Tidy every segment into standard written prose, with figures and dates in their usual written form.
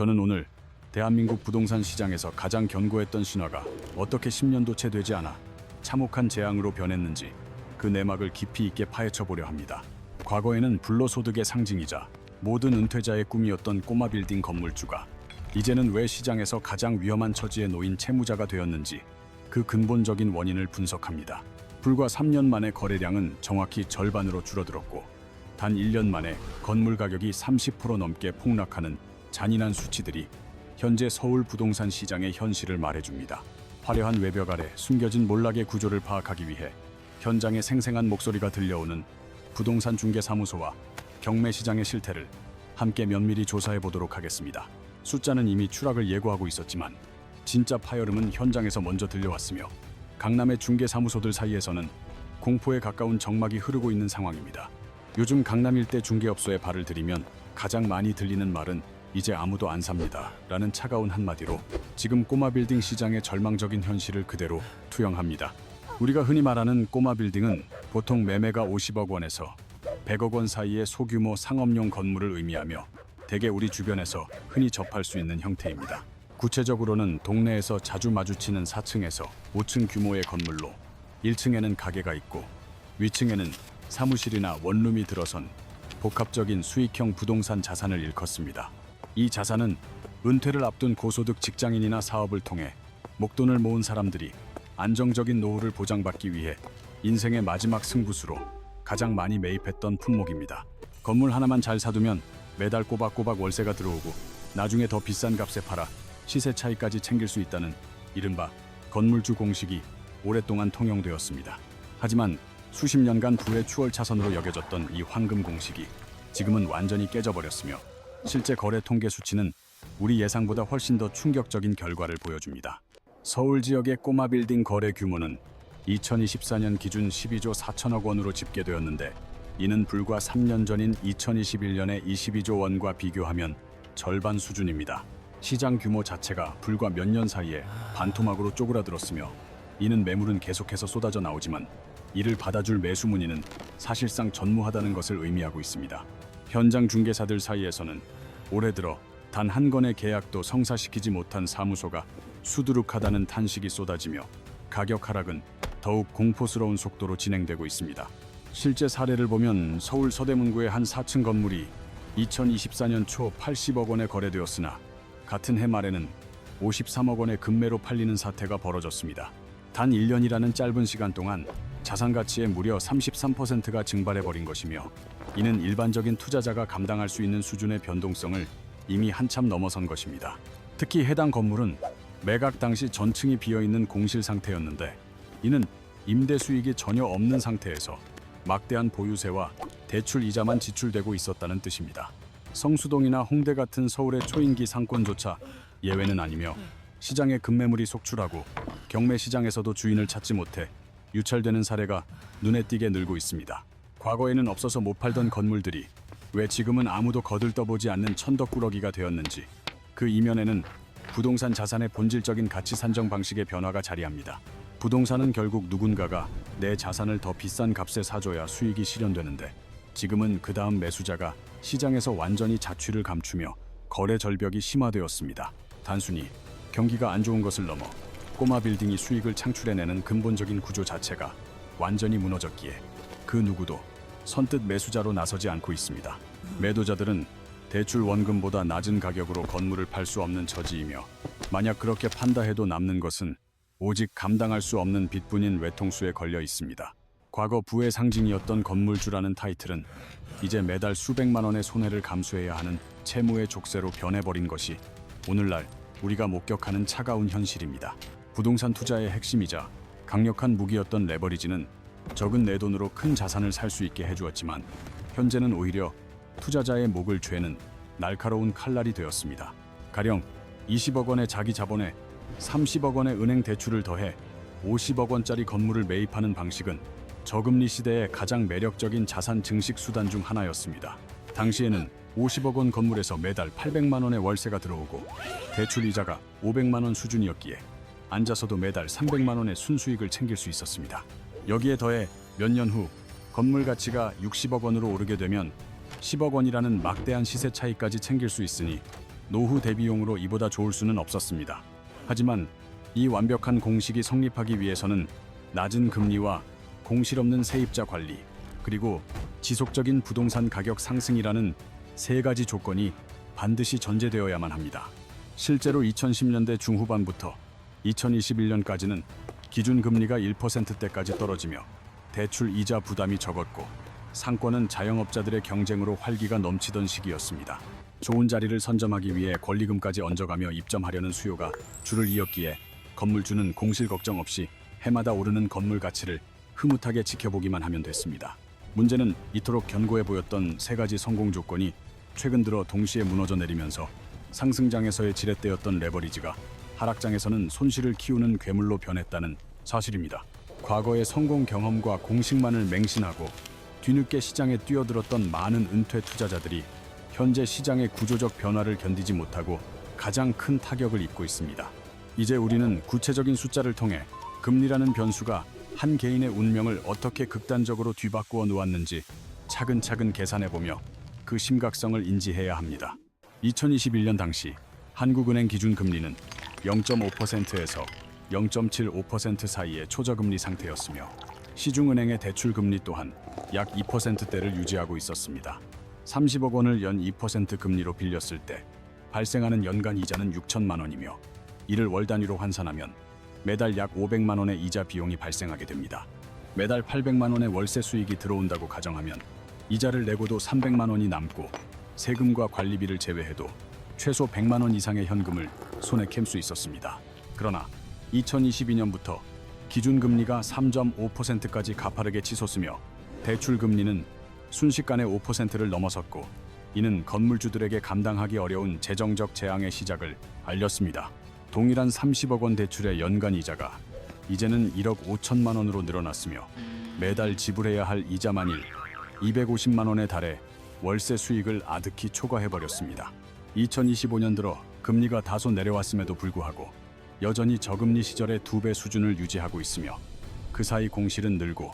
저는 오늘 대한민국 부동산 시장에서 가장 견고했던 신화가 어떻게 10년도 채 되지 않아 참혹한 재앙으로 변했는지 그 내막을 깊이 있게 파헤쳐 보려 합니다. 과거에는 불로소득의 상징이자 모든 은퇴자의 꿈이었던 꼬마 빌딩 건물주가 이제는 왜 시장에서 가장 위험한 처지에 놓인 채무자가 되었는지 그 근본적인 원인을 분석합니다. 불과 3년 만에 거래량은 정확히 절반으로 줄어들었고 단 1년 만에 건물 가격이 30% 넘게 폭락하는 잔인한 수치들이 현재 서울 부동산 시장의 현실을 말해줍니다. 화려한 외벽 아래 숨겨진 몰락의 구조를 파악하기 위해 현장에 생생한 목소리가 들려오는 부동산 중개사무소와 경매 시장의 실태를 함께 면밀히 조사해 보도록 하겠습니다. 숫자는 이미 추락을 예고하고 있었지만 진짜 파열음은 현장에서 먼저 들려왔으며 강남의 중개사무소들 사이에서는 공포에 가까운 정막이 흐르고 있는 상황입니다. 요즘 강남 일대 중개업소에 발을 들이면 가장 많이 들리는 말은 이제 아무도 안 삽니다 라는 차가운 한마디로 지금 꼬마 빌딩 시장의 절망적인 현실을 그대로 투영합니다. 우리가 흔히 말하는 꼬마 빌딩은 보통 매매가 50억 원에서 100억 원 사이의 소규모 상업용 건물을 의미하며 대개 우리 주변에서 흔히 접할 수 있는 형태입니다. 구체적으로는 동네에서 자주 마주치는 4층에서 5층 규모의 건물로 1층에는 가게가 있고 위층에는 사무실이나 원룸이 들어선 복합적인 수익형 부동산 자산을 일컫습니다. 이 자산은 은퇴를 앞둔 고소득 직장인이나 사업을 통해 목돈을 모은 사람들이 안정적인 노후를 보장받기 위해 인생의 마지막 승부수로 가장 많이 매입했던 품목입니다. 건물 하나만 잘 사두면 매달 꼬박꼬박 월세가 들어오고 나중에 더 비싼 값에 팔아 시세 차이까지 챙길 수 있다는 이른바 건물주 공식이 오랫동안 통용되었습니다. 하지만 수십 년간 부의 추월차선으로 여겨졌던 이 황금 공식이 지금은 완전히 깨져버렸으며 실제 거래 통계 수치는 우리 예상보다 훨씬 더 충격적인 결과를 보여줍니다. 서울 지역의 꼬마 빌딩 거래 규모는 2024년 기준 12조 4천억 원으로 집계되었는데 이는 불과 3년 전인 2021년의 22조 원과 비교하면 절반 수준입니다. 시장 규모 자체가 불과 몇 년 사이에 반토막으로 쪼그라들었으며 이는 매물은 계속해서 쏟아져 나오지만 이를 받아줄 매수 문의는 사실상 전무하다는 것을 의미하고 있습니다. 현장 중개사들 사이에서는 올해 들어 단 한 건의 계약도 성사시키지 못한 사무소가 수두룩하다는 탄식이 쏟아지며 가격 하락은 더욱 공포스러운 속도로 진행되고 있습니다. 실제 사례를 보면 서울 서대문구의 한 4층 건물이 2024년 초 80억 원에 거래되었으나 같은 해 말에는 53억 원의 급매로 팔리는 사태가 벌어졌습니다. 단 1년이라는 짧은 시간 동안 자산 가치의 무려 33%가 증발해버린 것이며 이는 일반적인 투자자가 감당할 수 있는 수준의 변동성을 이미 한참 넘어선 것입니다. 특히 해당 건물은 매각 당시 전층이 비어있는 공실 상태였는데 이는 임대 수익이 전혀 없는 상태에서 막대한 보유세와 대출 이자만 지출되고 있었다는 뜻입니다. 성수동이나 홍대 같은 서울의 초인기 상권조차 예외는 아니며 시장에 급매물이 속출하고 경매 시장에서도 주인을 찾지 못해 유찰되는 사례가 눈에 띄게 늘고 있습니다. 과거에는 없어서 못 팔던 건물들이 왜 지금은 아무도 거들떠보지 않는 천덕꾸러기가 되었는지 그 이면에는 부동산 자산의 본질적인 가치 산정 방식의 변화가 자리합니다. 부동산은 결국 누군가가 내 자산을 더 비싼 값에 사줘야 수익이 실현되는데 지금은 그 다음 매수자가 시장에서 완전히 자취를 감추며 거래 절벽이 심화되었습니다. 단순히 경기가 안 좋은 것을 넘어 꼬마 빌딩이 수익을 창출해내는 근본적인 구조 자체가 완전히 무너졌기에 그 누구도 선뜻 매수자로 나서지 않고 있습니다. 매도자들은 대출 원금보다 낮은 가격으로 건물을 팔 수 없는 처지이며 만약 그렇게 판다 해도 남는 것은 오직 감당할 수 없는 빚뿐인 외통수에 걸려 있습니다. 과거 부의 상징이었던 건물주라는 타이틀은 이제 매달 수백만 원의 손해를 감수해야 하는 채무의 족쇄로 변해버린 것이 오늘날 우리가 목격하는 차가운 현실입니다. 부동산 투자의 핵심이자 강력한 무기였던 레버리지는 적은 내 돈으로 큰 자산을 살 수 있게 해주었지만 현재는 오히려 투자자의 목을 죄는 날카로운 칼날이 되었습니다. 가령 20억 원의 자기 자본에 30억 원의 은행 대출을 더해 50억 원짜리 건물을 매입하는 방식은 저금리 시대의 가장 매력적인 자산 증식 수단 중 하나였습니다. 당시에는 50억 원 건물에서 매달 800만 원의 월세가 들어오고 대출 이자가 500만 원 수준이었기에 앉아서도 매달 300만 원의 순수익을 챙길 수 있었습니다. 여기에 더해 몇 년 후 건물 가치가 60억 원으로 오르게 되면 10억 원이라는 막대한 시세 차이까지 챙길 수 있으니 노후 대비용으로 이보다 좋을 수는 없었습니다. 하지만 이 완벽한 공식이 성립하기 위해서는 낮은 금리와 공실 없는 세입자 관리, 그리고 지속적인 부동산 가격 상승이라는 세 가지 조건이 반드시 전제되어야만 합니다. 실제로 2010년대 중후반부터 2021년까지는 기준금리가 1%대까지 떨어지며 대출 이자 부담이 적었고 상권은 자영업자들의 경쟁으로 활기가 넘치던 시기였습니다. 좋은 자리를 선점하기 위해 권리금까지 얹어가며 입점하려는 수요가 줄을 이었기에 건물주는 공실 걱정 없이 해마다 오르는 건물 가치를 흐뭇하게 지켜보기만 하면 됐습니다. 문제는 이토록 견고해 보였던 세 가지 성공 조건이 최근 들어 동시에 무너져 내리면서 상승장에서의 지렛대였던 레버리지가 하락장에서는 손실을 키우는 괴물로 변했다는 사실입니다. 과거의 성공 경험과 공식만을 맹신하고 뒤늦게 시장에 뛰어들었던 많은 은퇴 투자자들이 현재 시장의 구조적 변화를 견디지 못하고 가장 큰 타격을 입고 있습니다. 이제 우리는 구체적인 숫자를 통해 금리라는 변수가 한 개인의 운명을 어떻게 극단적으로 뒤바꾸어 놓았는지 차근차근 계산해보며 그 심각성을 인지해야 합니다. 2021년 당시 한국은행 기준금리는 0.5%에서 0.75% 사이의 초저금리 상태였으며 시중은행의 대출금리 또한 약 2%대를 유지하고 있었습니다. 30억 원을 연 2% 금리로 빌렸을 때 발생하는 연간 이자는 6천만 원이며 이를 월 단위로 환산하면 매달 약 500만 원의 이자 비용이 발생하게 됩니다. 매달 800만 원의 월세 수익이 들어온다고 가정하면 이자를 내고도 300만 원이 남고 세금과 관리비를 제외해도 최소 100만 원 이상의 현금을 손에 켭 수 있었습니다. 그러나 2022년부터 기준금리가 3.5%까지 가파르게 치솟으며 대출금리는 순식간에 5%를 넘어섰고 이는 건물주들에게 감당하기 어려운 재정적 재앙의 시작을 알렸습니다. 동일한 30억 원 대출의 연간 이자가 이제는 1억 5천만 원으로 늘어났으며 매달 지불해야 할 이자만일 250만 원에 달해 월세 수익을 아득히 초과해버렸습니다. 2025년 들어 금리가 다소 내려왔음에도 불구하고 여전히 저금리 시절의 2배 수준을 유지하고 있으며 그 사이 공실은 늘고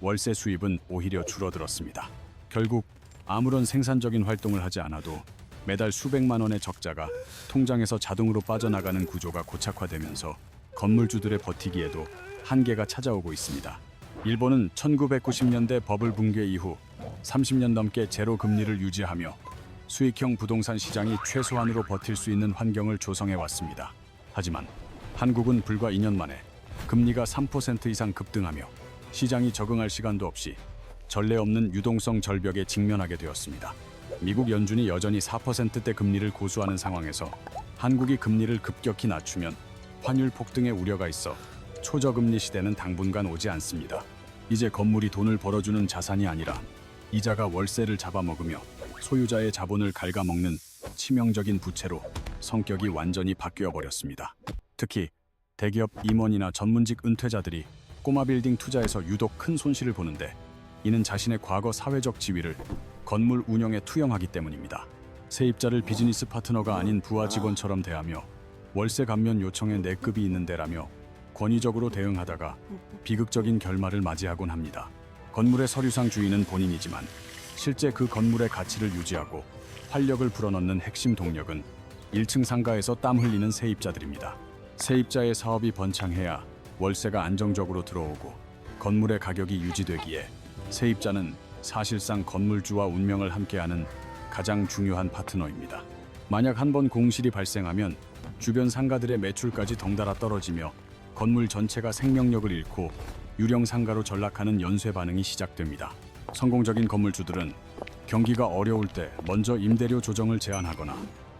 월세 수입은 오히려 줄어들었습니다. 결국 아무런 생산적인 활동을 하지 않아도 매달 수백만 원의 적자가 통장에서 자동으로 빠져나가는 구조가 고착화되면서 건물주들의 버티기에도 한계가 찾아오고 있습니다. 일본은 1990년대 버블 붕괴 이후 30년 넘게 제로 금리를 유지하며 수익형 부동산 시장이 최소한으로 버틸 수 있는 환경을 조성해 왔습니다. 하지만 한국은 불과 2년 만에 금리가 3% 이상 급등하며 시장이 적응할 시간도 없이 전례 없는 유동성 절벽에 직면하게 되었습니다. 미국 연준이 여전히 4%대 금리를 고수하는 상황에서 한국이 금리를 급격히 낮추면 환율 폭등의 우려가 있어 초저금리 시대는 당분간 오지 않습니다. 이제 건물이 돈을 벌어주는 자산이 아니라 이자가 월세를 잡아먹으며 소유자의 자본을 갉아먹는 치명적인 부채로 성격이 완전히 바뀌어 버렸습니다. 특히 대기업 임원이나 전문직 은퇴자들이 꼬마 빌딩 투자에서 유독 큰 손실을 보는데 이는 자신의 과거 사회적 지위를 건물 운영에 투영하기 때문입니다. 세입자를 비즈니스 파트너가 아닌 부하 직원처럼 대하며 월세 감면 요청에 내급이 있는 데라며 권위적으로 대응하다가 비극적인 결말을 맞이하곤 합니다. 건물의 서류상 주인은 본인이지만 실제 그 건물의 가치를 유지하고 활력을 불어넣는 핵심 동력은 1층 상가에서 땀 흘리는 세입자들입니다. 세입자의 사업이 번창해야 월세가 안정적으로 들어오고 건물의 가격이 유지되기에 세입자는 사실상 건물주와 운명을 함께하는 가장 중요한 파트너입니다. 만약 한번 공실이 발생하면 주변 상가들의 매출까지 덩달아 떨어지며 건물 전체가 생명력을 잃고 유령 상가로 전락하는 연쇄 반응이 시작됩니다. 성공적인 건물주들은 경기가 어려울 때 먼저 임대료 조정을 제한하거나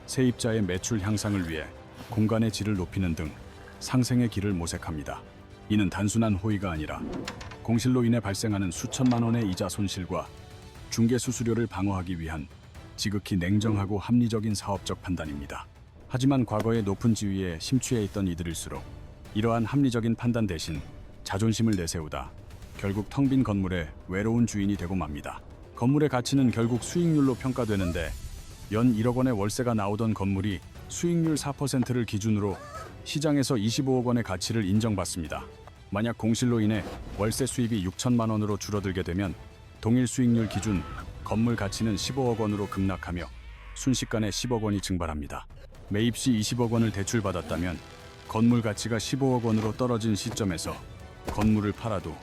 세입자의 매출 향상을 위해 공간의 질을 높이는 등 상생의 길을 모색합니다. 이는 단순한 호의가 아니라 공실로 인해 발생하는 수천만 원의 이자 손실과 중개 수수료를 방어하기 위한 지극히 냉정하고 합리적인 사업적 판단입니다. 하지만 과거의 높은 지위에 심취해 있던 이들일수록 이러한 합리적인 판단 대신 자존심을 내세우다 결국 텅 빈 건물의 외로운 주인이 되고 맙니다. 건물의 가치는 결국 수익률로 평가되는데 연 1억 원의 월세가 나오던 건물이 수익률 4%를 기준으로 시장에서 25억 원의 가치를 인정받습니다. 만약 공실로 인해 월세 수입이 6천만 원으로 줄어들게 되면 동일 수익률 기준 건물 가치는 15억 원으로 급락하며 순식간에 10억 원이 증발합니다. 매입 시 20억 원을 대출받았다면 건물 가치가 15억 원으로 떨어진 시점에서 건물을 팔아도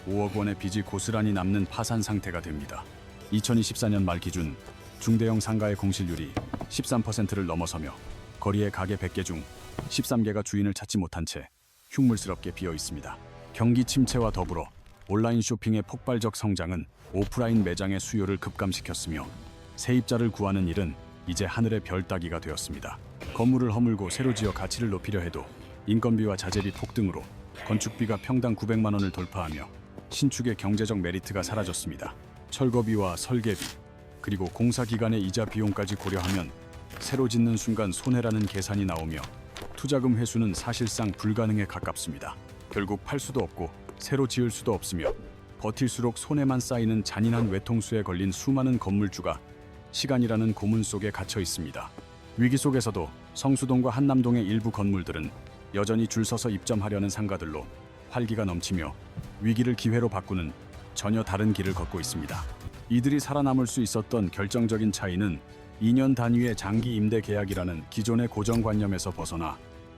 5억 원의 빚이 고스란히 남는 파산 상태가 됩니다. 2024년 말 기준 중대형 상가의 공실률이 13%를 넘어서며 거리의 가게 100개 중 13개가 주인을 찾지 못한 채 흉물스럽게 비어 있습니다. 경기 침체와 더불어 온라인 쇼핑의 폭발적 성장은 오프라인 매장의 수요를 급감시켰으며 세입자를 구하는 일은 이제 하늘의 별 따기가 되었습니다. 건물을 허물고 새로 지어 가치를 높이려 해도 인건비와 자재비 폭등으로 건축비가 평당 900만 원을 돌파하며 신축의 경제적 메리트가 사라졌습니다. 철거비와 설계비, 그리고 공사 기간의 이자 비용까지 고려하면 새로 짓는 순간 손해라는 계산이 나오며 투자금 회수는 사실상 불가능에 가깝습니다. 결국 팔 수도 없고 새로 지을 수도 없으며 버틸수록 손해만 쌓이는 잔인한 외통수에 걸린 수많은 건물주가 시간이라는 고문 속에 갇혀 있습니다. 위기 속에서도 성수동과 한남동의 일부 건물들은 여전히 줄 서서 입점하려는 상가들로 활기가 넘치며 위기를 기회로 바꾸는 전혀 다른 길을 걷고 있습니다. 이들이 살아남을 수 있었던 결정적인 차이는 2년 단위의 장기 임대 계약이라는 기존의 고정관념에서 벗어나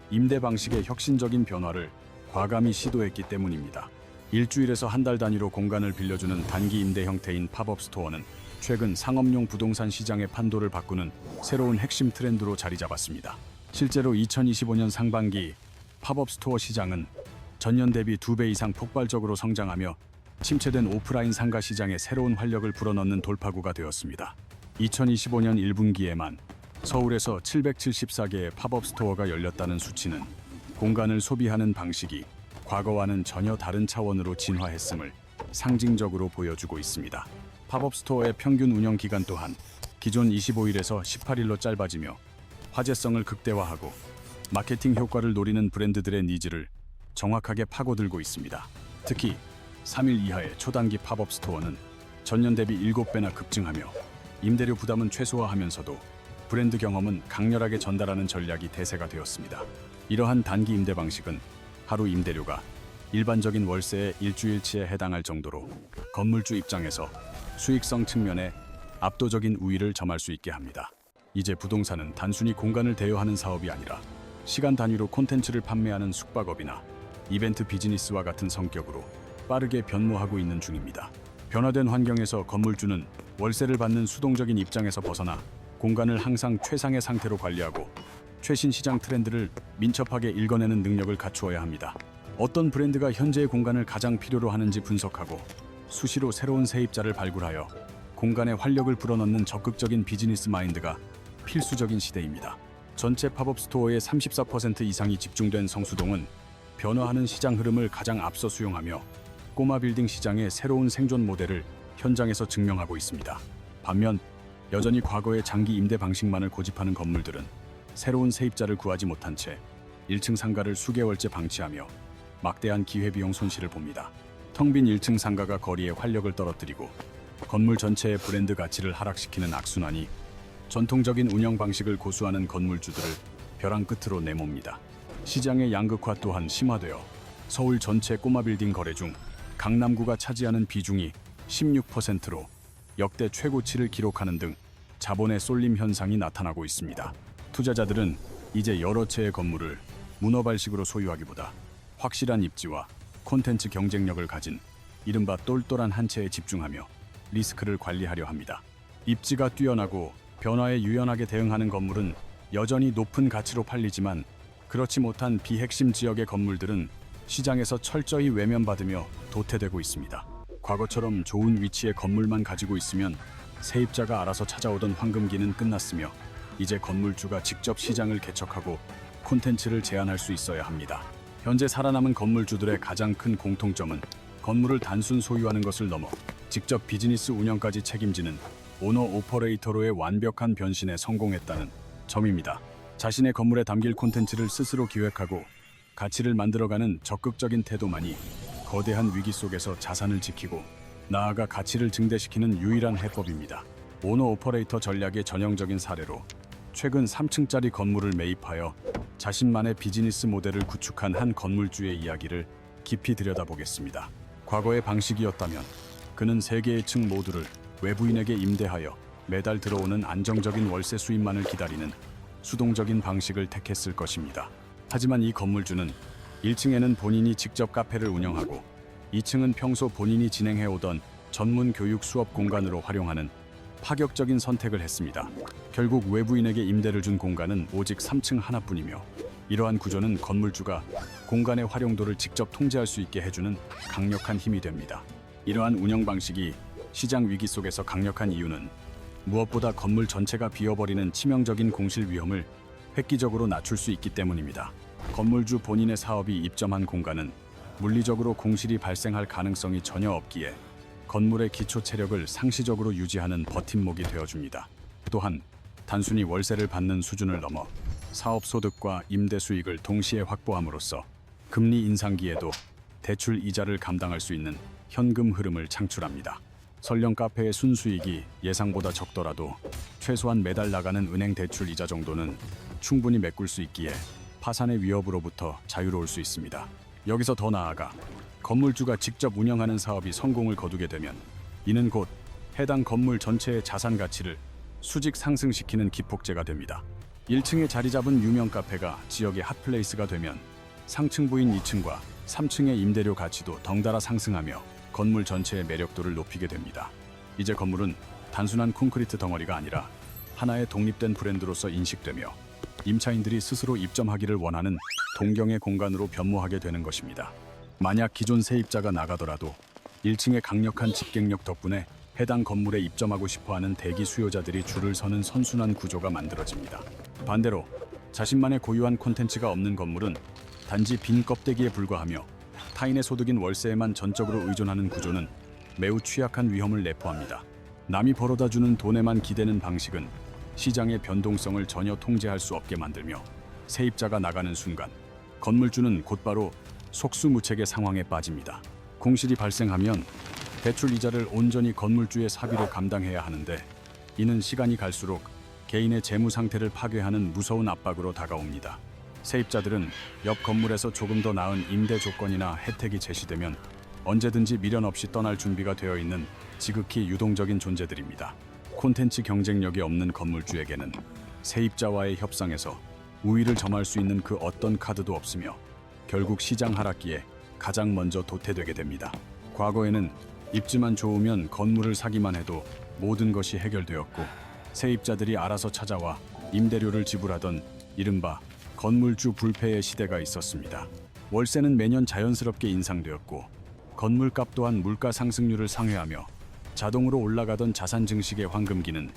임대 방식의 혁신적인 변화를 과감히 시도했기 때문입니다. 일주일에서 한 달 단위로 공간을 빌려주는 단기 임대 형태인 팝업 스토어는 최근 상업용 부동산 시장의 판도를 바꾸는 새로운 핵심 트렌드로 자리 잡았습니다. 실제로 2025년 상반기 팝업 스토어 시장은 전년 대비 2배 이상 폭발적으로 성장하며 침체된 오프라인 상가 시장에 새로운 활력을 불어넣는 돌파구가 되었습니다. 2025년 1분기에만 서울에서 774개의 팝업 스토어가 열렸다는 수치는 공간을 소비하는 방식이 과거와는 전혀 다른 차원으로 진화했음을 상징적으로 보여주고 있습니다. 팝업 스토어의 평균 운영 기간 또한 기존 25일에서 18일로 짧아지며 화제성을 극대화하고 마케팅 효과를 노리는 브랜드들의 니즈를 정확하게 파고들고 있습니다. 특히 3일 이하의 초단기 팝업 스토어는 전년 대비 7배나 급증하며 임대료 부담은 최소화하면서도 브랜드 경험은 강렬하게 전달하는 전략이 대세가 되었습니다. 이러한 단기 임대 방식은 하루 임대료가 일반적인 월세의 일주일치에 해당할 정도로 건물주 입장에서 수익성 측면에 압도적인 우위를 점할 수 있게 합니다. 이제 부동산은 단순히 공간을 대여하는 사업이 아니라 시간 단위로 콘텐츠를 판매하는 숙박업이나 이벤트 비즈니스와 같은 성격으로 빠르게 변모하고 있는 중입니다. 변화된 환경에서 건물주는 월세를 받는 수동적인 입장에서 벗어나 공간을 항상 최상의 상태로 관리하고 최신 시장 트렌드를 민첩하게 읽어내는 능력을 갖추어야 합니다. 어떤 브랜드가 현재의 공간을 가장 필요로 하는지 분석하고 수시로 새로운 세입자를 발굴하여 공간에 활력을 불어넣는 적극적인 비즈니스 마인드가 필수적인 시대입니다. 전체 팝업 스토어의 34% 이상이 집중된 성수동은 변화하는 시장 흐름을 가장 앞서 수용하며 꼬마 빌딩 시장의 새로운 생존 모델을 현장에서 증명하고 있습니다. 반면 여전히 과거의 장기 임대 방식만을 고집하는 건물들은 새로운 세입자를 구하지 못한 채 1층 상가를 수개월째 방치하며 막대한 기회비용 손실을 봅니다. 텅 빈 1층 상가가 거리에 활력을 떨어뜨리고 건물 전체의 브랜드 가치를 하락시키는 악순환이 전통적인 운영 방식을 고수하는 건물주들을 벼랑 끝으로 내몹니다. 시장의 양극화 또한 심화되어 서울 전체 꼬마 빌딩 거래 중 강남구가 차지하는 비중이 16%로 역대 최고치를 기록하는 등 자본의 쏠림 현상이 나타나고 있습니다. 투자자들은 이제 여러 채의 건물을 문어발식으로 소유하기보다 확실한 입지와 콘텐츠 경쟁력을 가진 이른바 똘똘한 한 채에 집중하며 리스크를 관리하려 합니다. 입지가 뛰어나고 변화에 유연하게 대응하는 건물은 여전히 높은 가치로 팔리지만 그렇지 못한 비핵심 지역의 건물들은 시장에서 철저히 외면받으며 도태되고 있습니다. 과거처럼 좋은 위치의 건물만 가지고 있으면 세입자가 알아서 찾아오던 황금기는 끝났으며 이제 건물주가 직접 시장을 개척하고 콘텐츠를 제안할 수 있어야 합니다. 현재 살아남은 건물주들의 가장 큰 공통점은 건물을 단순 소유하는 것을 넘어 직접 비즈니스 운영까지 책임지는 오너 오퍼레이터로의 완벽한 변신에 성공했다는 점입니다. 자신의 건물에 담길 콘텐츠를 스스로 기획하고 가치를 만들어가는 적극적인 태도만이 거대한 위기 속에서 자산을 지키고 나아가 가치를 증대시키는 유일한 해법입니다. 오너 오퍼레이터 전략의 전형적인 사례로 최근 3층짜리 건물을 매입하여 자신만의 비즈니스 모델을 구축한 한 건물주의 이야기를 깊이 들여다보겠습니다. 과거의 방식이었다면 그는 3개의 층 모두를 외부인에게 임대하여 매달 들어오는 안정적인 월세 수입만을 기다리는 수동적인 방식을 택했을 것입니다. 하지만 이 건물주는 1층에는 본인이 직접 카페를 운영하고 2층은 평소 본인이 진행해오던 전문 교육 수업 공간으로 활용하는 파격적인 선택을 했습니다. 결국 외부인에게 임대를 준 공간은 오직 3층 하나뿐이며 이러한 구조는 건물주가 공간의 활용도를 직접 통제할 수 있게 해주는 강력한 힘이 됩니다. 이러한 운영 방식이 시장 위기 속에서 강력한 이유는 무엇보다 건물 전체가 비어버리는 치명적인 공실 위험을 획기적으로 낮출 수 있기 때문입니다. 건물주 본인의 사업이 입점한 공간은 물리적으로 공실이 발생할 가능성이 전혀 없기에 건물의 기초 체력을 상시적으로 유지하는 버팀목이 되어줍니다. 또한 단순히 월세를 받는 수준을 넘어 사업 소득과 임대 수익을 동시에 확보함으로써 금리 인상기에도 대출 이자를 감당할 수 있는 현금 흐름을 창출합니다. 설령 카페의 순수익이 예상보다 적더라도 최소한 매달 나가는 은행 대출 이자 정도는 충분히 메꿀 수 있기에 파산의 위협으로부터 자유로울 수 있습니다. 여기서 더 나아가 건물주가 직접 운영하는 사업이 성공을 거두게 되면 이는 곧 해당 건물 전체의 자산 가치를 수직 상승시키는 기폭제가 됩니다. 1층에 자리 잡은 유명 카페가 지역의 핫플레이스가 되면 상층 부인 2층과 3층의 임대료 가치도 덩달아 상승하며 건물 전체의 매력도를 높이게 됩니다. 이제 건물은 단순한 콘크리트 덩어리가 아니라 하나의 독립된 브랜드로서 인식되며 임차인들이 스스로 입점하기를 원하는 동경의 공간으로 변모하게 되는 것입니다. 만약 기존 세입자가 나가더라도 1층의 강력한 집객력 덕분에 해당 건물에 입점하고 싶어하는 대기 수요자들이 줄을 서는 선순환 구조가 만들어집니다. 반대로 자신만의 고유한 콘텐츠가 없는 건물은 단지 빈 껍데기에 불과하며 타인의 소득인 월세에만 전적으로 의존하는 구조는 매우 취약한 위험을 내포합니다. 남이 벌어다주는 돈에만 기대는 방식은 시장의 변동성을 전혀 통제할 수 없게 만들며 세입자가 나가는 순간 건물주는 곧바로 속수무책의 상황에 빠집니다. 공실이 발생하면 대출 이자를 온전히 건물주의 사비로 감당해야 하는데 이는 시간이 갈수록 개인의 재무 상태를 파괴하는 무서운 압박으로 다가옵니다. 세입자들은 옆 건물에서 조금 더 나은 임대 조건이나 혜택이 제시되면 언제든지 미련 없이 떠날 준비가 되어 있는 지극히 유동적인 존재들입니다. 콘텐츠 경쟁력이 없는 건물주에게는 세입자와의 협상에서 우위를 점할 수 있는 그 어떤 카드도 없으며 결국 시장 하락기에 가장 먼저 도태되게 됩니다. 과거에는 입지만 좋으면 건물을 사기만 해도 모든 것이 해결되었고 세입자들이 알아서 찾아와 임대료를 지불하던 이른바 건물주 불패의 시대가 있었습니다. 월세는 매년 자연스럽게 인상되었고 건물값 또한 물가 상승률을 상회하며 자동으로 올라가던 자산 증식의 황금기는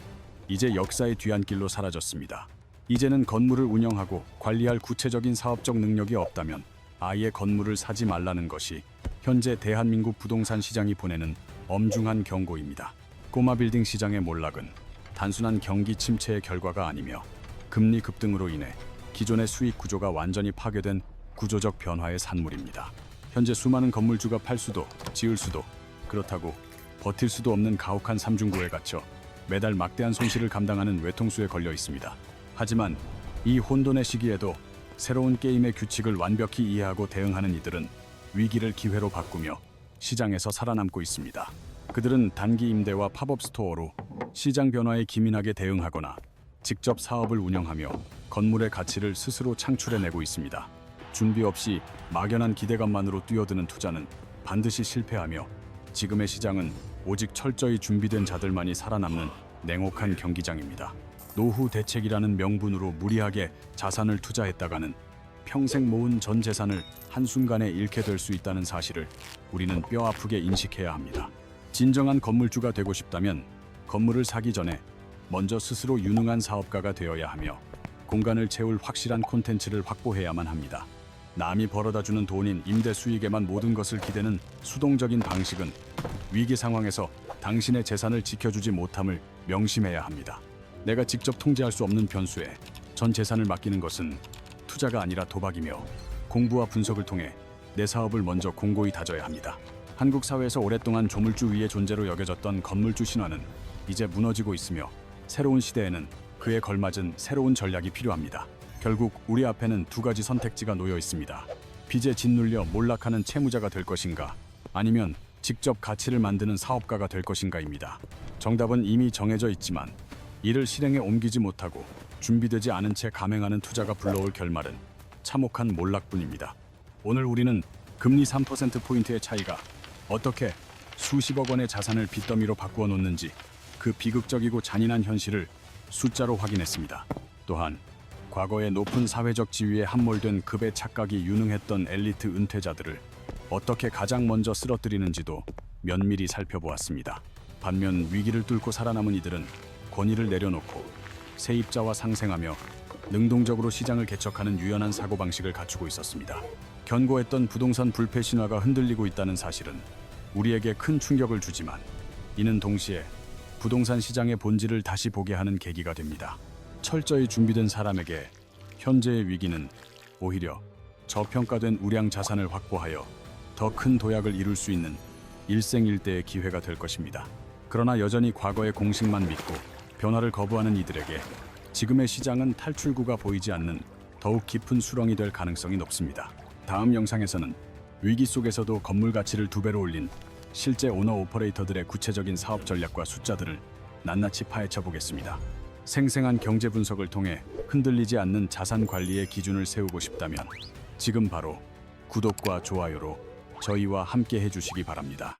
이제 역사의 뒤안길로 사라졌습니다. 이제는 건물을 운영하고 관리할 구체적인 사업적 능력이 없다면 아예 건물을 사지 말라는 것이 현재 대한민국 부동산 시장이 보내는 엄중한 경고입니다. 꼬마 빌딩 시장의 몰락은 단순한 경기 침체의 결과가 아니며 금리 급등으로 인해 기존의 수익 구조가 완전히 파괴된 구조적 변화의 산물입니다. 현재 수많은 건물주가 팔 수도 지을 수도 그렇다고 버틸 수도 없는 가혹한 삼중고에 갇혀 매달 막대한 손실을 감당하는 외통수에 걸려 있습니다. 하지만 이 혼돈의 시기에도 새로운 게임의 규칙을 완벽히 이해하고 대응하는 이들은 위기를 기회로 바꾸며 시장에서 살아남고 있습니다. 그들은 단기 임대와 팝업 스토어로 시장 변화에 기민하게 대응하거나 직접 사업을 운영하며 건물의 가치를 스스로 창출해내고 있습니다. 준비 없이 막연한 기대감만으로 뛰어드는 투자는 반드시 실패하며 지금의 시장은 오직 철저히 준비된 자들만이 살아남는 냉혹한 경기장입니다. 노후 대책이라는 명분으로 무리하게 자산을 투자했다가는 평생 모은 전 재산을 한순간에 잃게 될 수 있다는 사실을 우리는 뼈아프게 인식해야 합니다. 진정한 건물주가 되고 싶다면 건물을 사기 전에 먼저 스스로 유능한 사업가가 되어야 하며 공간을 채울 확실한 콘텐츠를 확보해야만 합니다. 남이 벌어다주는 돈인 임대 수익에만 모든 것을 기대는 수동적인 방식은 위기 상황에서 당신의 재산을 지켜주지 못함을 명심해야 합니다. 내가 직접 통제할 수 없는 변수에 전 재산을 맡기는 것은 투자가 아니라 도박이며 공부와 분석을 통해 내 사업을 먼저 공고히 다져야 합니다. 한국 사회에서 오랫동안 조물주 위의 존재로 여겨졌던 건물주 신화는 이제 무너지고 있으며 새로운 시대에는 그에 걸맞은 새로운 전략이 필요합니다. 결국 우리 앞에는 두 가지 선택지가 놓여 있습니다. 빚에 짓눌려 몰락하는 채무자가 될 것인가 아니면 직접 가치를 만드는 사업가가 될 것인가입니다. 정답은 이미 정해져 있지만 이를 실행에 옮기지 못하고 준비되지 않은 채 감행하는 투자가 불러올 결말은 참혹한 몰락뿐입니다. 오늘 우리는 금리 3%포인트의 차이가 어떻게 수십억 원의 자산을 빚더미로 바꾸어 놓는지 그 비극적이고 잔인한 현실을 숫자로 확인했습니다. 또한 과거의 높은 사회적 지위에 함몰된 급의 착각이 유능했던 엘리트 은퇴자들을 어떻게 가장 먼저 쓰러뜨리는지도 면밀히 살펴보았습니다. 반면 위기를 뚫고 살아남은 이들은 권위를 내려놓고 세입자와 상생하며 능동적으로 시장을 개척하는 유연한 사고방식을 갖추고 있었습니다. 견고했던 부동산 불패 신화가 흔들리고 있다는 사실은 우리에게 큰 충격을 주지만 이는 동시에 부동산 시장의 본질을 다시 보게 하는 계기가 됩니다. 철저히 준비된 사람에게 현재의 위기는 오히려 저평가된 우량 자산을 확보하여 더 큰 도약을 이룰 수 있는 일생일대의 기회가 될 것입니다. 그러나 여전히 과거의 공식만 믿고 변화를 거부하는 이들에게 지금의 시장은 탈출구가 보이지 않는 더욱 깊은 수렁이 될 가능성이 높습니다. 다음 영상에서는 위기 속에서도 건물 가치를 2배로 올린 실제 오너 오퍼레이터들의 구체적인 사업 전략과 숫자들을 낱낱이 파헤쳐 보겠습니다. 생생한 경제 분석을 통해 흔들리지 않는 자산 관리의 기준을 세우고 싶다면 지금 바로 구독과 좋아요로 저희와 함께 해주시기 바랍니다.